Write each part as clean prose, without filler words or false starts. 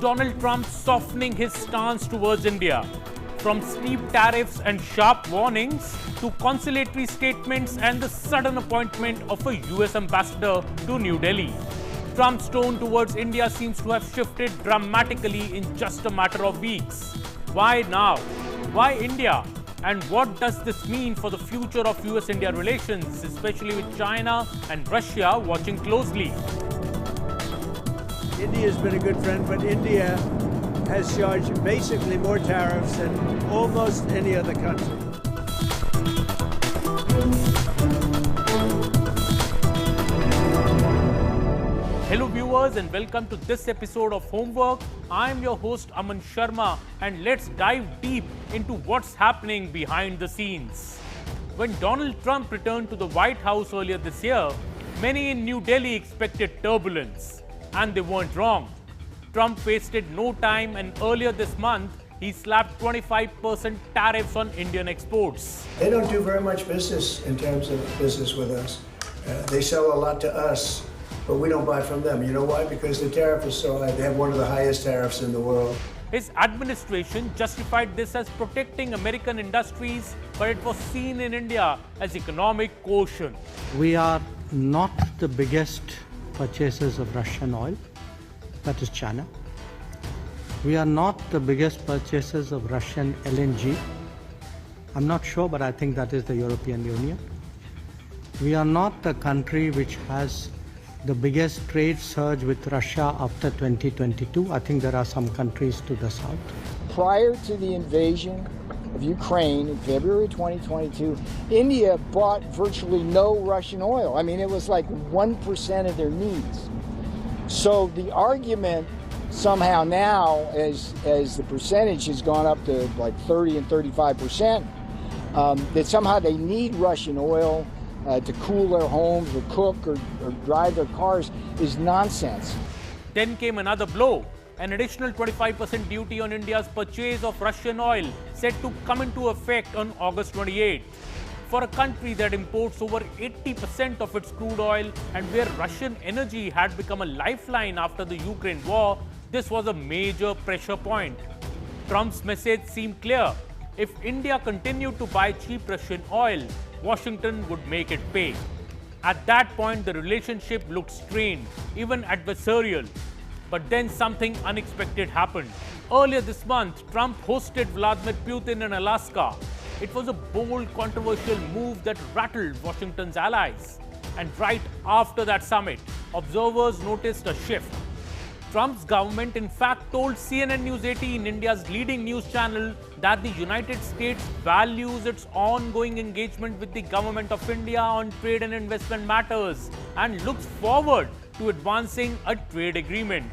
Donald Trump softening his stance towards India? From steep tariffs and sharp warnings to conciliatory statements and the sudden appointment of a U.S. ambassador to New Delhi, Trump's tone towards India seems to have shifted dramatically in just a matter of weeks. Why now? Why India? And what does this mean for the future of U.S.-India relations, especially with China and Russia watching closely? India has been a good friend, but India has charged basically more tariffs than almost any other country. Hello viewers and welcome to this episode of Homework. I am your host Aman Sharma and let's dive deep into what's happening behind the scenes. When Donald Trump returned to the White House earlier this year, many in New Delhi expected turbulence. And they weren't wrong. Trump wasted no time and earlier this month, he slapped 25% tariffs on Indian exports. They don't do very much business in terms of business with us. They sell a lot to us, but we don't buy from them. You know why? Because the tariff is so high. They have one of the highest tariffs in the world. His administration justified this as protecting American industries, but it was seen in India as economic coercion. We are not the biggest purchasers of Russian oil, that is China. We are not the biggest purchasers of Russian LNG. I'm not sure, but I think that is the European Union. We are not the country which has the biggest trade surge with Russia after 2022. I think there are some countries to the south. Prior to the invasion of Ukraine in February 2022, India bought virtually no Russian oil. I mean, it was like 1% of their needs. So the argument somehow now, as the percentage has gone up to like 30 and 35%, that somehow they need Russian oil to cool their homes or cook or drive their cars is nonsense. Then came another blow. An additional 25% duty on India's purchase of Russian oil set to come into effect on August 28. For a country that imports over 80% of its crude oil and where Russian energy had become a lifeline after the Ukraine war, this was a major pressure point. Trump's message seemed clear. If India continued to buy cheap Russian oil, Washington would make it pay. At that point, the relationship looked strained, even adversarial. But then something unexpected happened. Earlier this month, Trump hosted Vladimir Putin in Alaska. It was a bold, controversial move that rattled Washington's allies. And right after that summit, observers noticed a shift. Trump's government in fact told CNN News 18, India's leading news channel, that the United States values its ongoing engagement with the government of India on trade and investment matters and looks forward to advancing a trade agreement.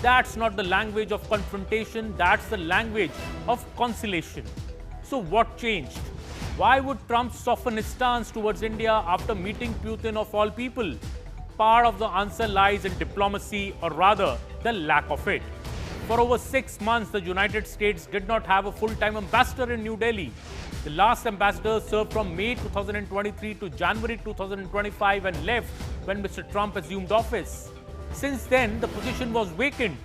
That's not the language of confrontation, that's the language of conciliation. So what changed? Why would Trump soften his stance towards India after meeting Putin of all people? Part of the answer lies in diplomacy, or rather, the lack of it. For over 6 months, the United States did not have a full-time ambassador in New Delhi. The last ambassador served from May 2023 to January 2025 and left when Mr. Trump assumed office. Since then, the position was vacant.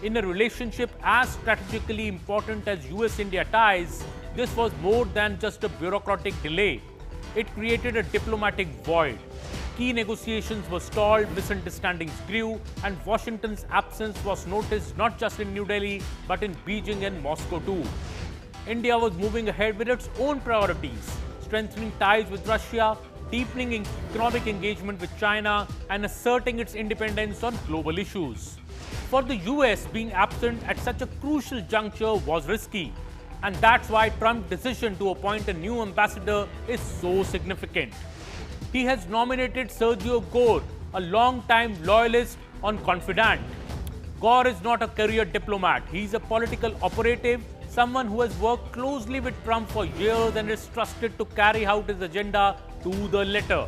In a relationship as strategically important as U.S.-India ties, this was more than just a bureaucratic delay. It created a diplomatic void. Key negotiations were stalled, misunderstandings grew, and Washington's absence was noticed not just in New Delhi, but in Beijing and Moscow too. India was moving ahead with its own priorities, strengthening ties with Russia, deepening economic engagement with China, and asserting its independence on global issues. For the US, being absent at such a crucial juncture was risky. And that's why Trump's decision to appoint a new ambassador is so significant. He has nominated Sergio, a long-time loyalist, on confidant. Gore is not a career diplomat. He's a political operative, someone who has worked closely with Trump for years and is trusted to carry out his agenda to the letter.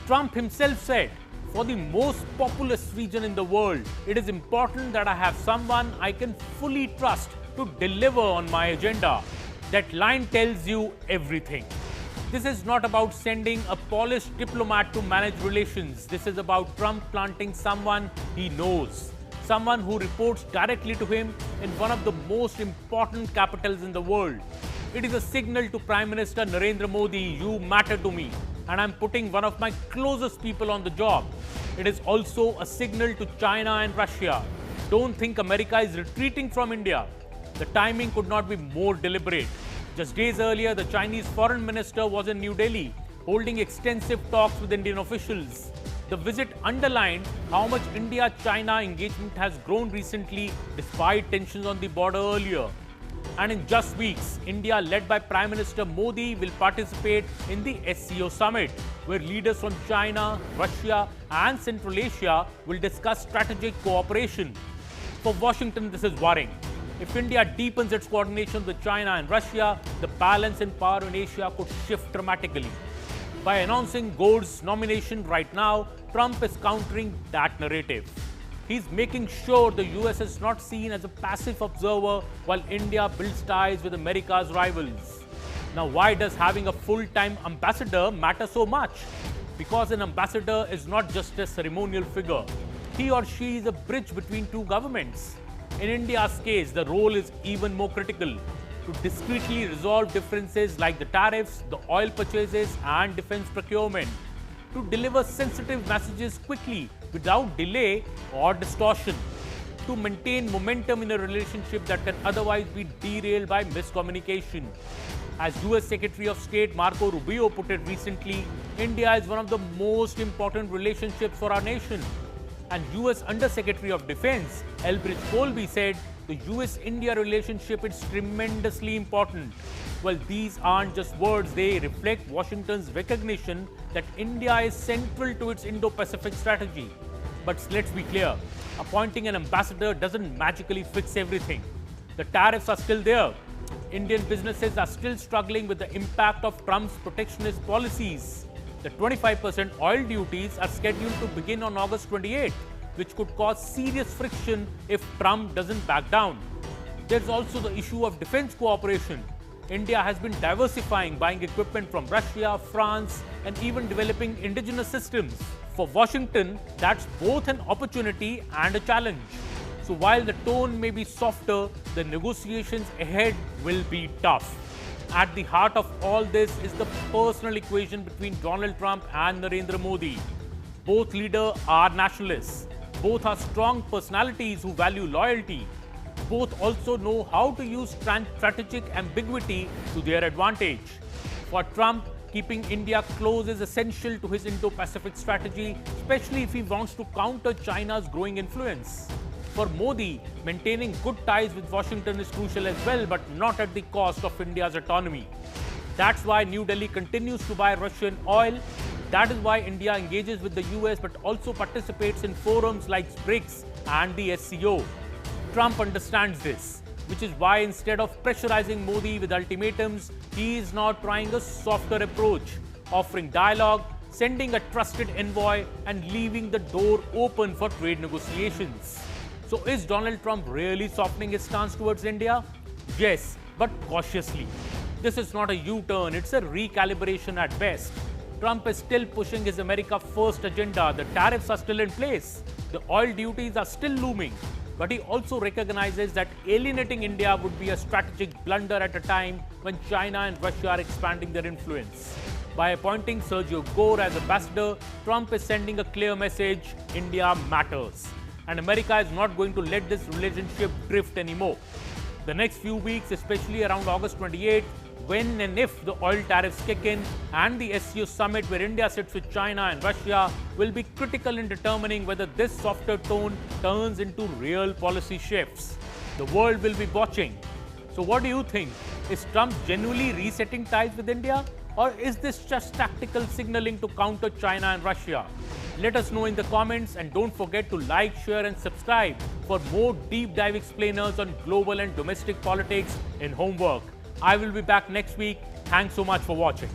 Trump himself said, "For the most populous region in the world, it is important that I have someone I can fully trust to deliver on my agenda." That line tells you everything. This is not about sending a polished diplomat to manage relations. This is about Trump planting someone he knows, someone who reports directly to him in one of the most important capitals in the world. It is a signal to Prime Minister Narendra Modi, you matter to me, and I'm putting one of my closest people on the job. It is also a signal to China and Russia. Don't think America is retreating from India. The timing could not be more deliberate. Just days earlier, the Chinese foreign minister was in New Delhi, holding extensive talks with Indian officials. The visit underlined how much India-China engagement has grown recently despite tensions on the border earlier. And in just weeks, India, led by Prime Minister Modi, will participate in the SCO summit, where leaders from China, Russia and Central Asia will discuss strategic cooperation. For Washington, this is worrying. If India deepens its coordination with China and Russia, the balance in power in Asia could shift dramatically. By announcing Gore's nomination right now, Trump is countering that narrative. He's making sure the US is not seen as a passive observer while India builds ties with America's rivals. Now, why does having a full-time ambassador matter so much? Because an ambassador is not just a ceremonial figure. He or she is a bridge between two governments. In India's case, the role is even more critical. To discreetly resolve differences like the tariffs, the oil purchases and defense procurement. To deliver sensitive messages quickly without delay or distortion. To maintain momentum in a relationship that can otherwise be derailed by miscommunication. As US Secretary of State Marco Rubio put it recently, India is one of the most important relationships for our nation. And US Under-Secretary of Defense Elbridge Colby said the US India relationship is tremendously important. Well, these aren't just words, they reflect Washington's recognition that India is central to its Indo-Pacific strategy. But let's be clear, appointing an ambassador doesn't magically fix everything. The tariffs are still there. Indian businesses are still struggling with the impact of Trump's protectionist policies. The 25% oil duties are scheduled to begin on August 28, which could cause serious friction if Trump doesn't back down. There's also the issue of defense cooperation. India has been diversifying, buying equipment from Russia, France, and even developing indigenous systems. For Washington, that's both an opportunity and a challenge. So while the tone may be softer, the negotiations ahead will be tough. At the heart of all this is the personal equation between Donald Trump and Narendra Modi. Both leaders are nationalists. Both are strong personalities who value loyalty. Both also know how to use strategic ambiguity to their advantage. For Trump, keeping India close is essential to his Indo-Pacific strategy, especially if he wants to counter China's growing influence. For Modi, maintaining good ties with Washington is crucial as well, but not at the cost of India's autonomy. That's why New Delhi continues to buy Russian oil. That is why India engages with the US but also participates in forums like BRICS and the SCO. Trump understands this, which is why instead of pressurizing Modi with ultimatums, he is now trying a softer approach, offering dialogue, sending a trusted envoy, and leaving the door open for trade negotiations. So is Donald Trump really softening his stance towards India? Yes, but cautiously. This is not a U-turn, it's a recalibration at best. Trump is still pushing his America First agenda. The tariffs are still in place. The oil duties are still looming. But he also recognizes that alienating India would be a strategic blunder at a time when China and Russia are expanding their influence. By appointing Sergio Gore as ambassador, Trump is sending a clear message: India matters. And America is not going to let this relationship drift anymore. The next few weeks, especially around August 28, when and if the oil tariffs kick in, and the SCO summit where India sits with China and Russia, will be critical in determining whether this softer tone turns into real policy shifts. The world will be watching. So what do you think? Is Trump genuinely resetting ties with India? Or is this just tactical signaling to counter China and Russia? Let us know in the comments, and don't forget to like, share and subscribe for more deep dive explainers on global and domestic politics in Homework. I will be back next week. Thanks so much for watching.